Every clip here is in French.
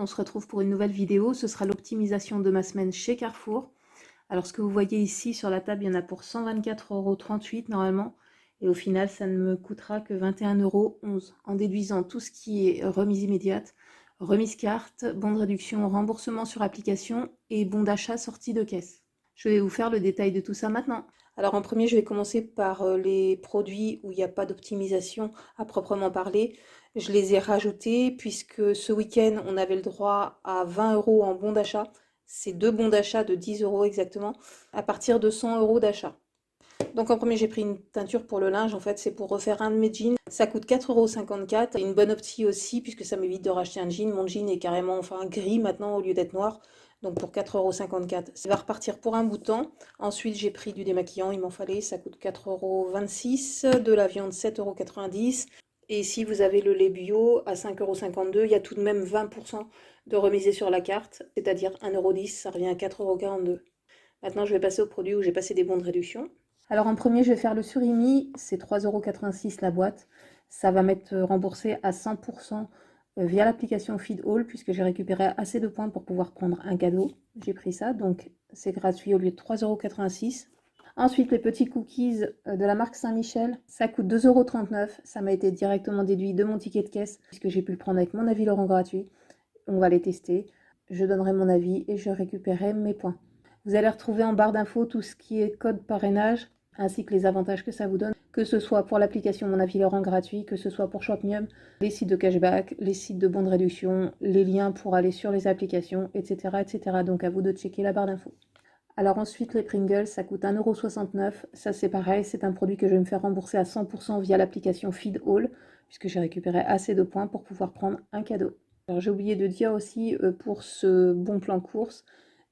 se retrouve pour une nouvelle vidéo. Ce sera l'optimisation de ma semaine chez Carrefour. Alors ce que vous voyez ici sur la table, il y en a pour 124,38 € normalement. Et au final, ça ne me coûtera que 21,11 € en déduisant tout ce qui est remise immédiate, remise carte, bon de réduction, remboursement sur application et bon d'achat sortie de caisse. Je vais vous faire le détail de tout ça maintenant. Alors en premier, je vais commencer par les produits où il n'y a pas d'optimisation à proprement parler. Je les ai rajoutés puisque ce week-end, on avait le droit à 20 € en bon d'achat. C'est 2 bons d'achat de 10 € exactement, à partir de 100 € d'achat. Donc en premier, j'ai pris une teinture pour le linge. En fait, c'est pour refaire un de mes jeans. Ça coûte 4,54 €. Une bonne optie aussi, puisque ça m'évite de racheter un jean. Mon jean est carrément gris maintenant au lieu d'être noir. Donc pour 4,54 €. Ça va repartir pour un bout de temps. Ensuite, j'ai pris du démaquillant. Il m'en fallait. Ça coûte 4,26 €. De la viande, 7,90 €. Et si vous avez le lait bio à 5,52 €, il y a tout de même 20% de remisé sur la carte. C'est-à-dire 1,10 €. Ça revient à 4,42 €. Maintenant, je vais passer aux produits où j'ai passé des bons de réduction. Alors en premier, je vais faire le surimi, c'est 3,86 € la boîte. Ça va m'être remboursé à 100% via l'application Feedall, puisque j'ai récupéré assez de points pour pouvoir prendre un cadeau. J'ai pris ça, donc c'est gratuit au lieu de 3,86 €. Ensuite, les petits cookies de la marque Saint-Michel, ça coûte 2,39 €. Ça m'a été directement déduit de mon ticket de caisse, puisque j'ai pu le prendre avec mon avis Laurent gratuit. On va les tester. Je donnerai mon avis et je récupérerai mes points. Vous allez retrouver en barre d'infos tout ce qui est code parrainage, ainsi que les avantages que ça vous donne, que ce soit pour l'application Mon Avis Laurent gratuit, que ce soit pour Shopmium, les sites de cashback, les sites de bons de réduction, les liens pour aller sur les applications, etc. etc. Donc à vous de checker la barre d'infos. Alors ensuite, les Pringles, ça coûte 1,69 €. Ça c'est pareil, c'est un produit que je vais me faire rembourser à 100% via l'application Feedall, puisque j'ai récupéré assez de points pour pouvoir prendre un cadeau. Alors j'ai oublié de dire aussi pour ce bon plan course,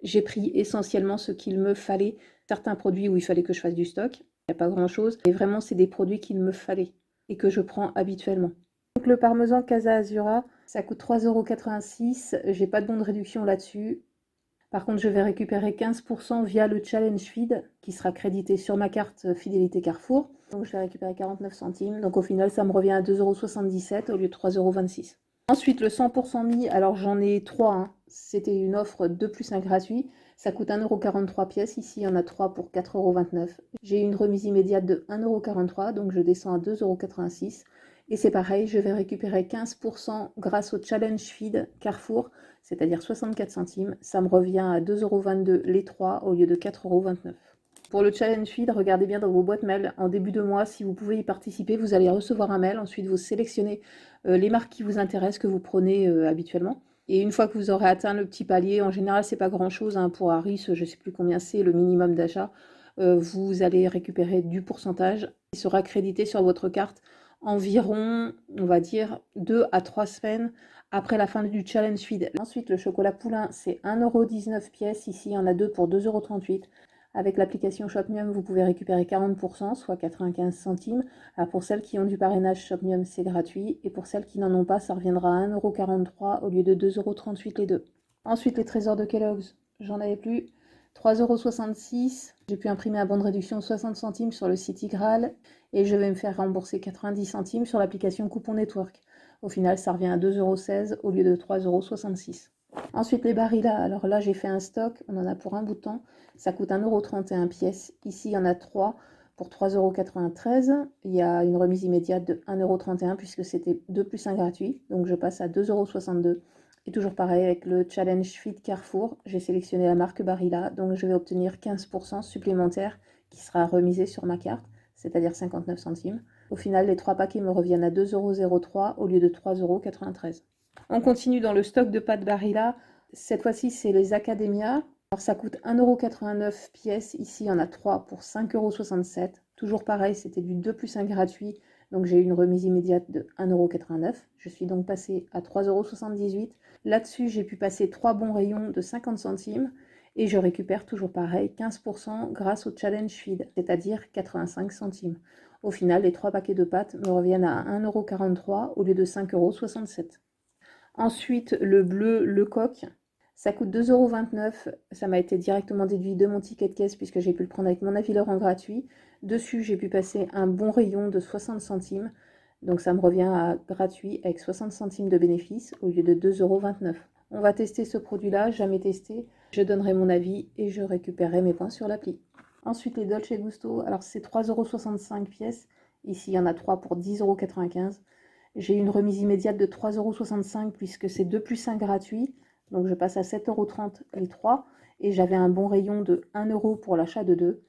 j'ai pris essentiellement ce qu'il me fallait. Certains produits où il fallait que je fasse du stock, il n'y a pas grand chose, mais vraiment c'est des produits qu'il me fallait et que je prends habituellement. Donc le parmesan Casa Azura, ça coûte 3,86 €, j'ai pas de bon de réduction là-dessus. Par contre, je vais récupérer 15% via le Challenge Feed qui sera crédité sur ma carte Fidélité Carrefour. Donc je vais récupérer 49 centimes. Donc au final, ça me revient à 2,77 € au lieu de 3,26 €. Ensuite, le 100% mis, alors j'en ai 3. Hein. C'était une offre 2 plus 1 gratuit. Ça coûte 1,43 € pièce. Ici, il y en a 3 pour 4,29 €. J'ai une remise immédiate de 1,43 €, donc je descends à 2,86 €. Et c'est pareil, je vais récupérer 15% grâce au Challenge Feed Carrefour, c'est-à-dire 64 centimes. Ça me revient à 2,22 € les 3 au lieu de 4,29 €. Pour le Challenge Feed, regardez bien dans vos boîtes mail. En début de mois, si vous pouvez y participer, vous allez recevoir un mail. Ensuite, vous sélectionnez les marques qui vous intéressent, que vous prenez habituellement. Et une fois que vous aurez atteint le petit palier, en général, c'est pas grand-chose. Hein, pour Harris, je ne sais plus combien c'est le minimum d'achat. Vous allez récupérer du pourcentage qui sera crédité sur votre carte environ, on va dire, 2 à 3 semaines après la fin du Challenge Feed. Ensuite, le chocolat poulain, c'est 1,19 € pièce. Ici, il y en a 2 pour 2,38 €. Avec l'application Shopmium, vous pouvez récupérer 40%, soit 95 centimes. Alors pour celles qui ont du parrainage Shopmium, c'est gratuit. Et pour celles qui n'en ont pas, ça reviendra à 1,43 € au lieu de 2,38 € les deux. Ensuite, les trésors de Kellogg's, j'en avais plus. 3,66 €. J'ai pu imprimer un bon de réduction 60 centimes sur le site iGraal. Et je vais me faire rembourser 90 centimes sur l'application Coupon Network. Au final, ça revient à 2,16 € au lieu de 3,66 €. Ensuite, les Barilla. Alors là, j'ai fait un stock. On en a pour un bout de temps. Ça coûte 1,31 € pièce. Ici, il y en a 3 pour 3,93 €. Il y a une remise immédiate de 1,31 € puisque c'était 2 plus 1 gratuit. Donc, je passe à 2,62 €. Et toujours pareil avec le Challenge Feed Carrefour. J'ai sélectionné la marque Barilla. Donc, je vais obtenir 15% supplémentaire qui sera remisé sur ma carte, c'est-à-dire 59 centimes. Au final, les 3 paquets me reviennent à 2,03 € au lieu de 3,93 €. On continue dans le stock de pâtes Barilla. Cette fois-ci, c'est les Academia. Alors, ça coûte 1,89 € pièce. Ici, il y en a 3 pour 5,67 €. Toujours pareil, c'était du 2 plus 1 gratuit. Donc, j'ai eu une remise immédiate de 1,89 €. Je suis donc passée à 3,78 €. Là-dessus, j'ai pu passer 3 bons rayons de 50 centimes. Et je récupère toujours pareil, 15% grâce au Challenge Feed, c'est-à-dire 85 centimes. Au final, les 3 paquets de pâtes me reviennent à 1,43 € au lieu de 5,67 €. Ensuite, le bleu Lecoq, ça coûte 2,29 €. Ça m'a été directement déduit de mon ticket de caisse puisque j'ai pu le prendre avec mon avis Laurent gratuit. Dessus, j'ai pu passer un bon rayon de 60 centimes. Donc ça me revient à gratuit avec 60 centimes de bénéfice au lieu de 2,29 €. On va tester ce produit-là, jamais testé. Je donnerai mon avis et je récupérerai mes points sur l'appli. Ensuite, les Dolce Gusto. Alors, c'est 3,65 € pièces. Ici, il y en a 3 pour 10,95 €. J'ai une remise immédiate de 3,65 € puisque c'est 2 plus 1 gratuit. Donc, je passe à 7,30 € les 3. Et j'avais un bon rayon de 1 € pour l'achat de 2.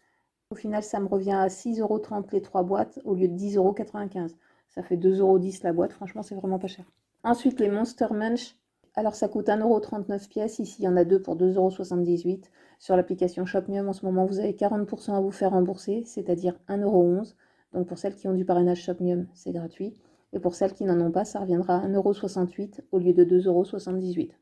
Au final, ça me revient à 6,30 € les 3 boîtes au lieu de 10,95 €. Ça fait 2,10 € la boîte. Franchement, c'est vraiment pas cher. Ensuite, les Monster Munch. Alors, ça coûte 1,39 € pièce. Ici, il y en a 2 pour 2,78 €. Sur l'application ShopMium, en ce moment, vous avez 40% à vous faire rembourser, c'est-à-dire 1,11 €. Donc, pour celles qui ont du parrainage ShopMium, c'est gratuit. Et pour celles qui n'en ont pas, ça reviendra à 1,68 € au lieu de 2,78 €.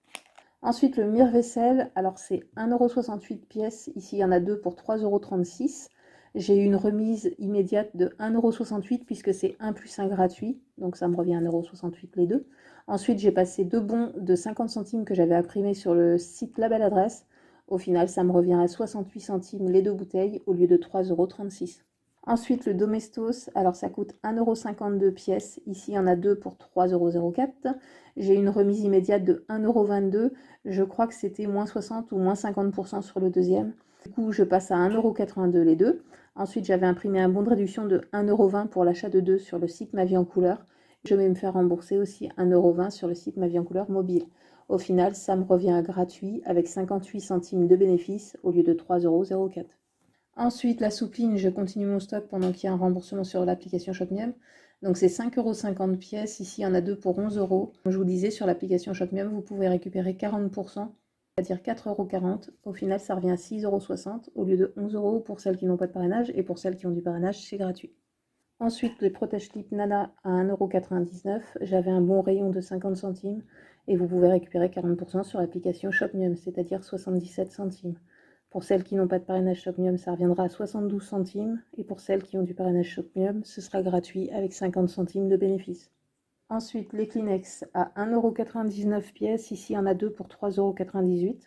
Ensuite, le Mire-Vaisselle. Alors, c'est 1,68 € pièce. Ici, il y en a 2 pour 3,36 €. J'ai eu une remise immédiate de 1,68 € puisque c'est 1 plus 1 gratuit. Donc, ça me revient à 1,68 € les deux. Ensuite, j'ai passé 2 bons de 50 centimes que j'avais imprimés sur le site La Belle Adresse. Au final, ça me revient à 68 centimes les 2 bouteilles au lieu de 3,36 €. Ensuite, le Domestos. Alors, ça coûte 1,52 € pièce. Ici, il y en a 2 pour 3,04 €. J'ai une remise immédiate de 1,22 €. Je crois que c'était moins 60 ou moins 50% sur le deuxième. Du coup, je passe à 1,82 € les deux. Ensuite, j'avais imprimé un bon de réduction de 1,20 € pour l'achat de 2 sur le site Ma Vie en Couleur. Je vais me faire rembourser aussi 1,20 € sur le site Ma Vie en Couleur mobile. Au final, ça me revient gratuit avec 58 centimes de bénéfice au lieu de 3,04 €. Ensuite, la soupline, je continue mon stock pendant qu'il y a un remboursement sur l'application ShopMium. Donc c'est 5,50 € pièce. Ici, il y en a 2 pour 11 €. Comme je vous disais, sur l'application ShopMium, vous pouvez récupérer 40%, c'est-à-dire 4,40 €. Au final, ça revient à 6,60 € au lieu de 11 € pour celles qui n'ont pas de parrainage. Et pour celles qui ont du parrainage, c'est gratuit. Ensuite, les protège-clips Nana à 1,99 €. J'avais un bon rayon de 50 centimes. Et vous pouvez récupérer 40% sur l'application ShopMium, c'est-à-dire 77 centimes. Pour celles qui n'ont pas de parrainage ShopMium, ça reviendra à 72 centimes. Et pour celles qui ont du parrainage ShopMium, ce sera gratuit avec 50 centimes de bénéfice. Ensuite, les Kleenex à 1,99 € pièce. Ici, il y en a 2 pour 3,98 €.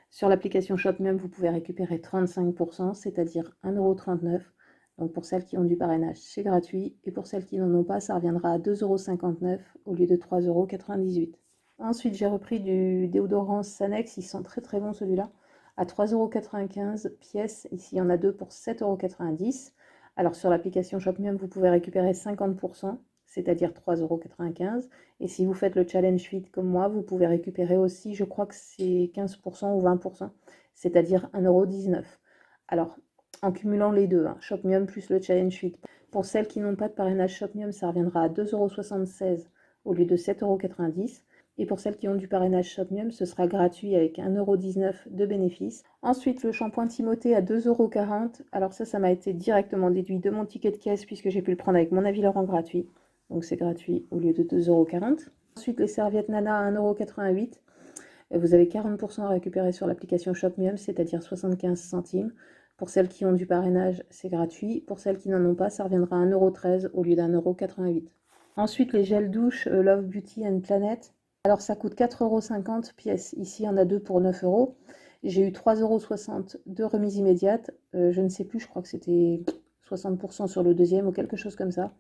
Sur l'application ShopMium, vous pouvez récupérer 35%, c'est-à-dire 1,39 €. Donc pour celles qui ont du parrainage, c'est gratuit. Et pour celles qui n'en ont pas, ça reviendra à 2,59 € au lieu de 3,98 €. Ensuite, j'ai repris du déodorant Sanex. Ils sont très très bons celui-là. À 3,95 € pièce. Ici, il y en a 2 pour 7,90 €. Alors sur l'application ShopMium, vous pouvez récupérer 50%, c'est-à-dire 3,95 €. Et si vous faites le challenge fit comme moi, vous pouvez récupérer aussi, je crois que c'est 15% ou 20%, c'est-à-dire 1,19 €. Alors, en cumulant les deux, ShopMium plus le challenge fit. Pour celles qui n'ont pas de parrainage ShopMium, ça reviendra à 2,76 € au lieu de 7,90 €. Et pour celles qui ont du parrainage ShopMium, ce sera gratuit avec 1,19 € de bénéfice. Ensuite, le shampoing Timothée à 2,40 €. Alors ça m'a été directement déduit de mon ticket de caisse puisque j'ai pu le prendre avec mon avis Laurent gratuit. Donc c'est gratuit au lieu de 2,40 €. Ensuite, les serviettes Nana à 1,88 €. Vous avez 40% à récupérer sur l'application ShopMium, c'est-à-dire 75 centimes. Pour celles qui ont du parrainage, c'est gratuit. Pour celles qui n'en ont pas, ça reviendra à 1,13 € au lieu d'1,88 €. Ensuite, les gels douche Love Beauty and Planet. Alors ça coûte 4,50 € pièce. Ici, il y en a 2 pour 9 €. J'ai eu 3,60 € de remise immédiate. Je ne sais plus, je crois que c'était 60% sur le deuxième ou quelque chose comme ça.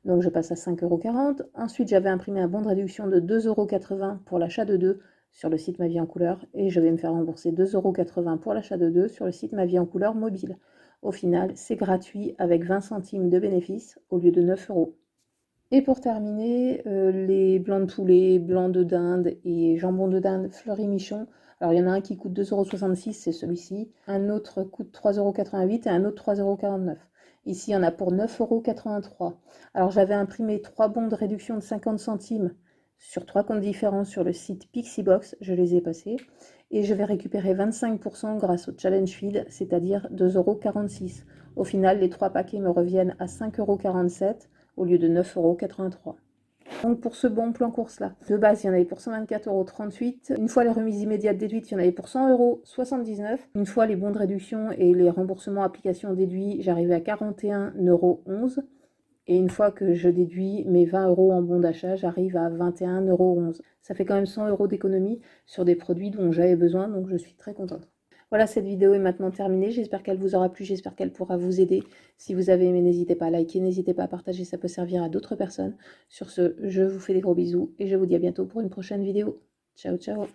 Donc je passe à 5,40 €. Ensuite, j'avais imprimé un bon de réduction de 2,80 € pour l'achat de 2 sur le site Ma Vie en Couleur. Et je vais me faire rembourser 2,80 € pour l'achat de 2 sur le site Ma Vie en Couleur mobile. Au final, c'est gratuit avec 20 centimes de bénéfice au lieu de 9 €. Et pour terminer, les blancs de poulet, blancs de dinde et jambon de dinde Fleury Michon. Alors il y en a un qui coûte 2,66 €, c'est celui-ci. Un autre coûte 3,88 € et un autre 3,49 €. Ici, il y en a pour 9,83 €. Alors j'avais imprimé 3 bons de réduction de 50 centimes sur 3 comptes différents sur le site Pixiebox. Je les ai passés. Et je vais récupérer 25% grâce au Challenge Feed, c'est-à-dire 2,46 €. Au final, les 3 paquets me reviennent à 5,47 € au lieu de 9,83 €. Donc pour ce bon plan course-là, de base, il y en avait pour 124,38 €. Une fois les remises immédiates déduites, il y en avait pour 100,79 €. Une fois les bons de réduction et les remboursements applications déduits, j'arrivais à 41,11 €. Et une fois que je déduis mes 20 € en bon d'achat, j'arrive à 21,11 €. Ça fait quand même 100 € d'économie sur des produits dont j'avais besoin, donc je suis très contente. Voilà, cette vidéo est maintenant terminée. J'espère qu'elle vous aura plu, j'espère qu'elle pourra vous aider. Si vous avez aimé, n'hésitez pas à liker, n'hésitez pas à partager, ça peut servir à d'autres personnes. Sur ce, je vous fais des gros bisous et je vous dis à bientôt pour une prochaine vidéo. Ciao, ciao!